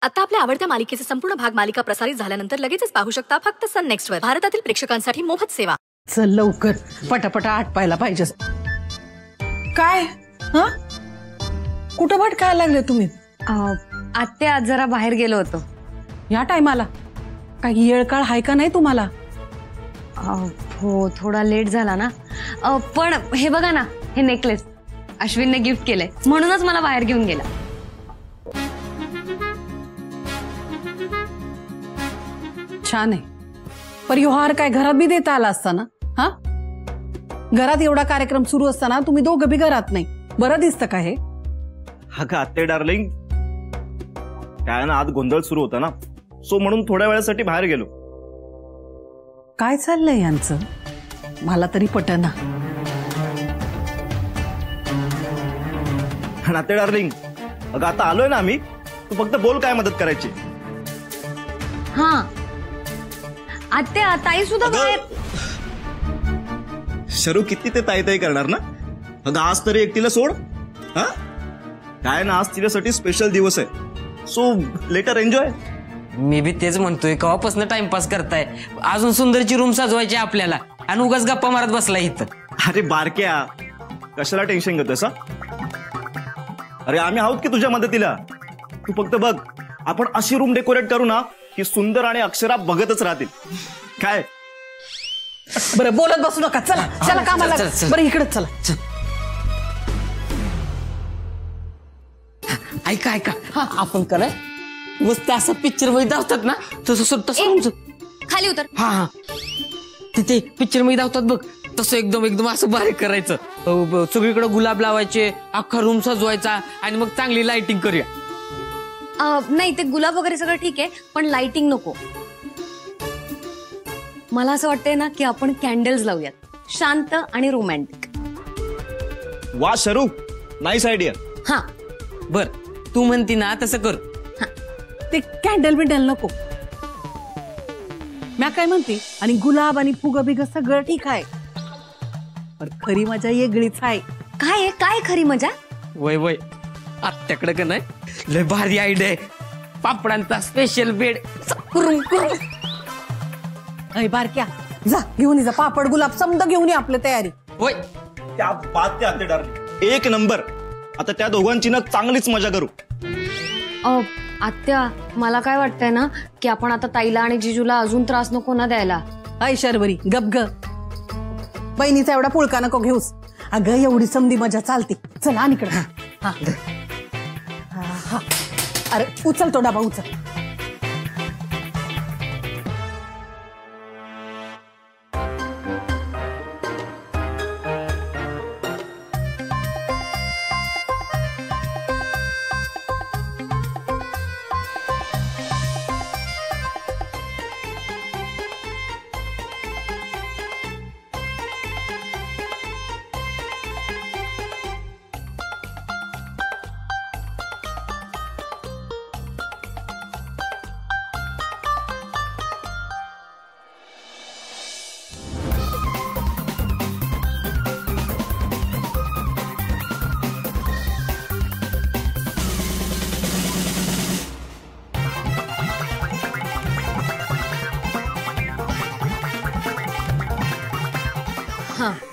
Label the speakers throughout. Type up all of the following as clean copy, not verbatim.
Speaker 1: आता आपल्या आवडत्या मालिकेचे संपूर्ण भाग मालिका प्रसारित झाल्यानंतर लगेचच पाहू शकता फक्त सन नेक्स्ट वर. भारतातील प्रेक्षकांसाठी मोफत सेवा.
Speaker 2: चल लवकर पटापटा आटपायला पाहिजे. काय कुठं भटकायला लागले तुम्ही?
Speaker 3: आत्या आज जरा बाहेर गेलो होतो.
Speaker 2: या टायमाला काही येळकाळ आहे का नाही तुम्हाला?
Speaker 3: हो थोडा लेट झाला ना. पण हे बघा ना, हे नेकलेस अश्विनने गिफ्ट केलंय म्हणूनच मला बाहेर घेऊन गेला.
Speaker 2: छान आहे. पर ह्यो हार काय घरात बी देता आला असता ना? हा, घरात एवढा कार्यक्रम सुरू असताना तुम्ही दोघं बी घरात नाही. बरं दिसतं का हे?
Speaker 4: अगं आत्ते डार्लिंग, काय ना आत गोंधळ सुरू होता ना, सो म्हणून थोड्या वेळासाठी बाहेर गेलो.
Speaker 2: काय चाललंय यांचं? मला तरी पटना.
Speaker 4: आत्ते डार्लिंग, अगं आता आलोय ना आम्ही, तू फक्त बोल काय मदत करायची.
Speaker 3: हा आत्या, ताई सुद्धा बाहेर.
Speaker 4: शरू किती ते ताई ताई करणार ना. अगं आज तरी एकटीला सोड. हा काय ना, आज तिच्यासाठी स्पेशल दिवस आहे, सो लेटर एन्जॉय.
Speaker 5: मी बी तेच म्हणतोय, केव्हापासून टाइमपास करताय. अजून सुंदरची रूम सजवायची आपल्याला आणि उगाच गप्पा मारत बसला इथं.
Speaker 4: अरे बारक्या, कशाला टेन्शन घेतोस? अरे आम्ही आहोत की तुझ्या मदतीला. तू फक्त बघ, आपण अशी रूम डेकोरेट करू ना की सुंदर आणि अक्षरा बघतच राहतील. काय
Speaker 2: बरं बोलत बसू नका. चला चला कामाला. बरं इकडे चला.
Speaker 5: ऐका ऐका, आपण कराय मस्त असं पिक्चर मध्ये दावतात ना, तसं
Speaker 3: खाली उतर.
Speaker 5: हा हा, तिथे पिक्चर मध्ये दावतात बघ, तसं एकदम एकदम असं बारीक करायचं. सगळीकडे गुलाब लावायचे, अख्खा रूम सजवायचा आणि मग चांगली लाइटिंग करूया.
Speaker 3: नाही, ते गुलाब वगैरे सगळं ठीक आहे, पण लाइटिंग नको. मला असं वाटतंय ना की आपण कॅन्डल्स लावूयात, शांत आणि रोमॅन्टिक.
Speaker 4: वा शरू, नाईस आयडिया.
Speaker 3: हा
Speaker 5: बर, तू म्हणती ना तसं कर.
Speaker 2: ते कॅन्डल बिंडल नको. म्या काय म्हणते, आणि गुलाब आणि फुग बिग सगळं ठीक आहे, पण खरी मजा वेगळीच आहे.
Speaker 3: काय आहे? काय खरी मजा?
Speaker 5: वय वय, आत्याकडे का नाही लय भारी आयडिया आहे. पापडांचा स्पेशल बेड.
Speaker 2: अरे बारक्या, जा घेऊन जा पापड गुलाब समजा घेऊन ये आपली तयारी.
Speaker 5: होय,
Speaker 4: त्या बात ते आत्ते डार्लिंग, एक नंबर. आता त्या दोघांची ना चांगलीच मजा करू.
Speaker 3: आत्या, मला काय वाटतंय ना की आपण आता ताईला आणि जिजूला अजून त्रास नको ना द्यायला.
Speaker 2: ऐ शर्वरी, गप ग. बहिणीचा एवढा पुळका नको घेऊस. अगं एवढी समधी मजा चालते. चला आणि इकडे. हा हा, अरे उचल तो डबा, उचल.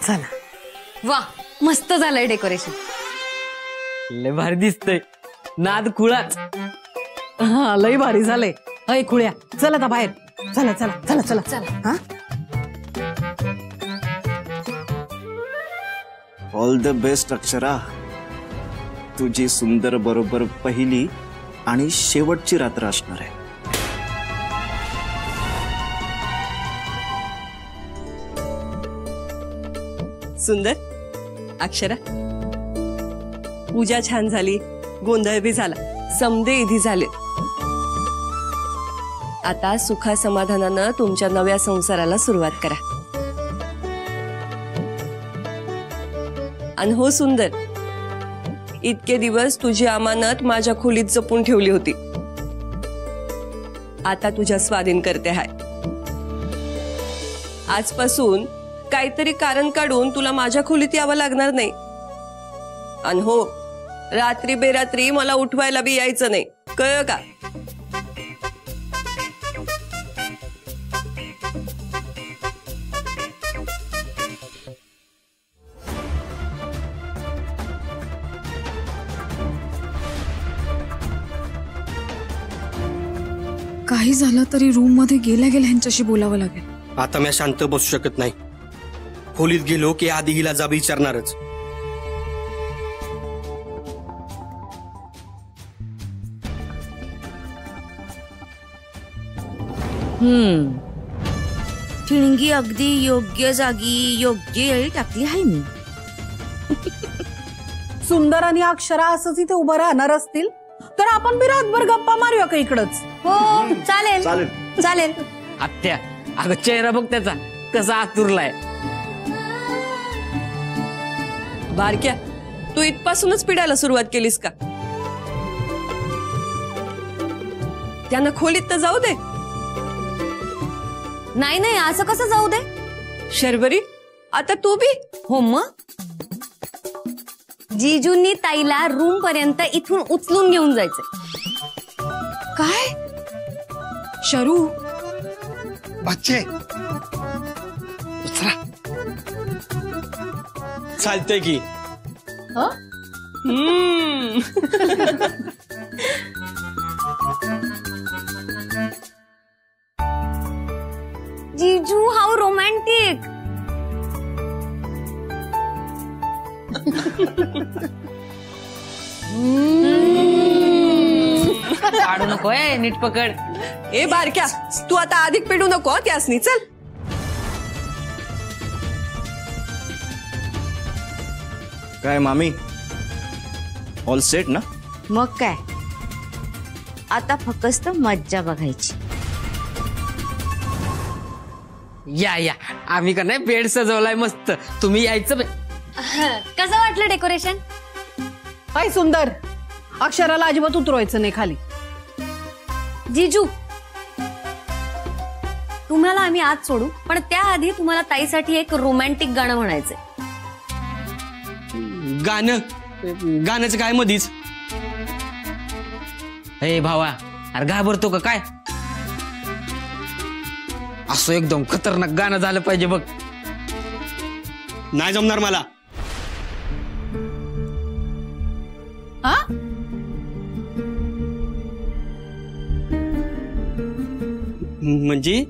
Speaker 2: चला.
Speaker 3: वा, मस्त झालंय डेकोरेशन.
Speaker 5: लय भारी दिसतंय. नाद खुळाच.
Speaker 2: हा लय भारी झालंय. अय खुळ्या, चल आता बाहेर. चला चला चला चला चला. हा,
Speaker 4: ऑल द बेस्ट अक्षरा. तुझी सुंदर बरोबर पहिली आणि शेवटची रात्र असणार आहे.
Speaker 6: सुंदर, अक्षरा, पूजा छान झाली, गोंधळ बी झाला, समदे इधी झाले. आता सुखा समाधानानं तुमच्या नव्या संसाराला सुरुवात करा. आणि हो सुंदर, इतके दिवस तुझी अमानत माझ्या खोलीत जपून ठेवली होती, आता तुझ्या स्वाधीन करते हाय. आजपासून काहीतरी कारण काढून तुला माझ्या खोलीत यावं लागणार नाही. आणि हो, रात्री बेरात्री मला उठवायला बी यायचं नाही, कळलं का?
Speaker 7: काही झालं तरी रूम मध्ये गेल्या गेल्या ह्यांच्याशी बोलावं लागेल.
Speaker 8: आता मी शांत बसू शकत नाही. खोलीत गेलो की आधी हिला जाब विचारणारच.
Speaker 9: ठिणगी अगदी योग्य जागी योग्य वेळी टाकली आहे मी.
Speaker 2: सुंदर आणि अक्षरा असंच इथे उभं राहणार असतील तर आपण बी रातभर गप्पा मारूया का इकडच.
Speaker 3: हो चालेल
Speaker 4: चालेल.
Speaker 3: चालेल.
Speaker 5: आत्या अगं चेहरा बघ त्याचा कसा आतुरलाय.
Speaker 6: बारक्या, तू इथपासूनच पिडायला सुरुवात केलीस का? त्यांना खोलीत तर जाऊ दे.
Speaker 3: नाही नाही असं कसं जाऊ दे.
Speaker 6: शर्वरी, आता तू बी.
Speaker 3: हो मग जीजूंनी ताईला रूम पर्यंत इथून उचलून घेऊन जायचं.
Speaker 7: काय शरू?
Speaker 8: बच्चे चालतंय की.
Speaker 3: जीजू हाऊ रोमॅन्टिक.
Speaker 5: काढू नको नीट पकड.
Speaker 6: ए बारक्या, तू आता अधिक पिडू नको त्यासनी. चल.
Speaker 4: काय मामी, ऑल सेट ना?
Speaker 9: मग काय, आता फक्त मज्जा बघायची.
Speaker 5: या या आम्ही का नाही बेड सजवलाय मस्त. तुम्ही यायचं
Speaker 3: कसं वाटलं डेकोरेशन?
Speaker 2: काय सुंदर. अक्षराला अजिबात उतरवायचं नाही खाली.
Speaker 3: जीजू तुम्हाला आम्ही आज सोडू पण त्याआधी तुम्हाला ताईसाठी एक रोमॅन्टिक गाणं म्हणायचंय.
Speaker 8: गाण्याचं काय मधीच?
Speaker 5: हे भावा अरे घाबरतो का काय? असं एकदम खतरनाक गाणं झालं पाहिजे बघ.
Speaker 8: नाही जमणार मला. म्हणजे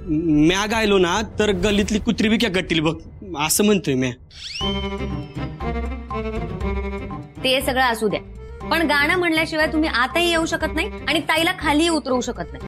Speaker 8: म्या गायलो ना तर गल्लीतली कुत्री बी क्या गट्टील बघ असं म्हणतोय म्या.
Speaker 3: ते सगळं असू द्या पण गाणं म्हणल्याशिवाय तुम्ही आताही येऊ शकत नाही आणि ताईला खाली उतरवू शकत नाही.